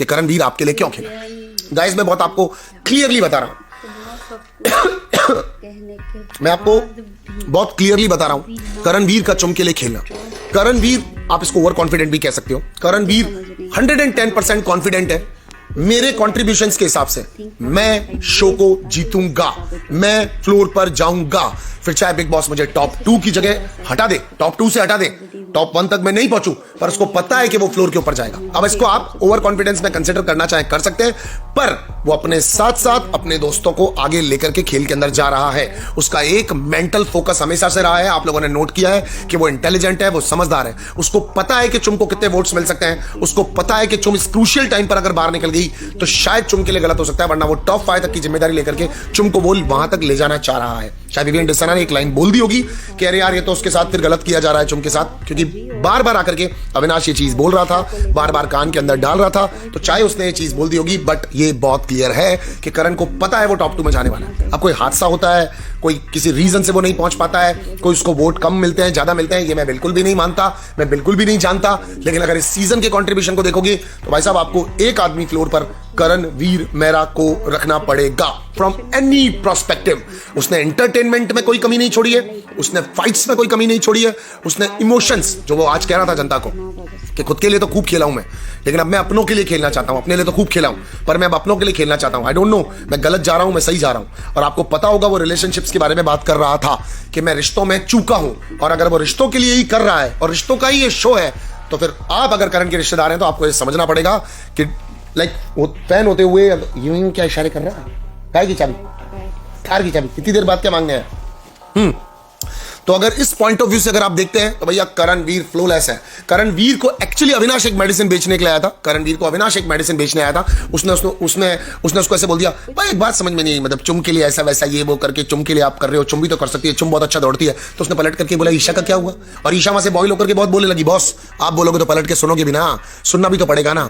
कि करणवीर आपके लिए क्यों खेला। गाइस मैं बहुत आपको क्लियरली बता रहा हूं मैं आपको बहुत क्लियरली बता रहा हूं करणवीर का चुम के लिए खेलना। करणवीर, आप इसको ओवर कॉन्फिडेंट भी कह सकते हो, करणवीर 110% कॉन्फिडेंट है। मेरे कॉन्ट्रीब्यूशंस के हिसाब से मैं शो को जीतूंगा, मैं फ्लोर पर जाऊंगा, फिर चाहे बिग बॉस मुझे टॉप 2 की जगह हटा दे, टॉप 2 से हटा दे, टॉप 1 तक मैं नहीं पहुंचू, पर उसको पता है कि वो फ्लोर के ऊपर जाएगा। अब इसको आप ओवर कॉन्फिडेंस में कंसिडर करना चाहे कर सकते हैं, पर वो अपने साथ साथ अपने दोस्तों को आगे लेकर के खेल के अंदर जा रहा है। उसका एक मेंटल फोकस हमेशा से रहा है, आप लोगों ने नोट किया है कि वो इंटेलिजेंट है, वो समझदार है, उसको पता है कि चुम को कितने वोट्स मिल सकते हैं, उसको पता है कि चुम इस क्रूशियल टाइम पर अगर बाहर निकल गई तो शायद चुम के लिए गलत हो सकता है, वरना वो टॉप 5 तक की जिम्मेदारी लेकर के चुम को वो वहां तक ले जाना चाह रहा है। शायद विवियन डिसाना ने एक लाइन बोल दी होगी कि अरे यार ये तो उसके साथ फिर गलत किया जा रहा है चुम के साथ, क्योंकि बार बार आकर के अविनाश ये चीज बोल रहा था, बार बार कान के अंदर डाल रहा था, तो चाहे उसने ये चीज बोल दी होगी, बट ये बहुत क्लियर है कि करण को पता है वो टॉप 2 में जाने वाला है। अब कोई हादसा होता है, कोई किसी रीजन से वो नहीं पहुंच पाता है, कोई उसको वोट कम मिलते हैं, ज्यादा मिलते हैं, ये मैं बिल्कुल भी नहीं मानता, मैं बिल्कुल भी नहीं जानता, लेकिन अगर इस सीजन के कंट्रीब्यूशन को देखोगे तो भाई साहब आपको एक आदमी फ्लोर पर करणवीर मेहरा को रखना पड़ेगा फ्रॉम एनी प्रोस्पेक्टिव। उसने एंटरटेनमेंट में कोई कमी नहीं छोड़ी है, उसने फाइट्स में कोई कमी नहीं छोड़ी है, उसने इमोशंस, जो वो आज कह रहा था जनता को कि खुद के लिए तो खूब खेला हूं मैं, लेकिन अब मैं अपनों के लिए खेलना चाहता हूं, अपने लिए तो खूब खेला हूं पर मैं अब अपनों के लिए खेलना चाहता हूं। आई डोंट नो मैं गलत जा रहा हूं, मैं सही जा रहा हूं। और आपको पता होगा वो रिलेशनशिप्स के बारे में बात कर रहा था कि मैं रिश्तों में चूका हूं, और अगर वो रिश्तों के लिए ही कर रहा है और रिश्तों का ही ये शो है, तो फिर आप अगर करण के रिश्तेदार हैं तो आपको ये समझना पड़ेगा कि लाइक वो फैन होते हुए यूं क्या इशारे कर रहा है, कार की चाबी, कार की चाबी, इतनी देर बाद क्या मांगने हैं। तो अगर इस पॉइंट ऑफ व्यू से अगर आप देखते हैं तो भैया करणवीर फ्लोलेस है। करणवीर को एक्चुअली अविनाश एक मेडिसिन बेचने के लिए आया था, करणवीर को अविनाश एक मेडिसिन बेचने आया था, उसने उसको ऐसे बोल दिया, भाई एक बात समझ में नहीं, मतलब चुम के लिए ऐसा वैसा ये वो करके, चुम के लिए आप कर रहे हो, चुम भी तो कर सकती है, चुम बहुत अच्छा दौड़ती है। तो उसने पलट करके बोला ईशा का क्या हुआ, और ईशा वहां से बॉयल होकर के बहुत बोलने लगी, बॉस आप बोलोगे तो पलट के सुनोगे भी ना, सुनना भी तो पड़ेगा ना।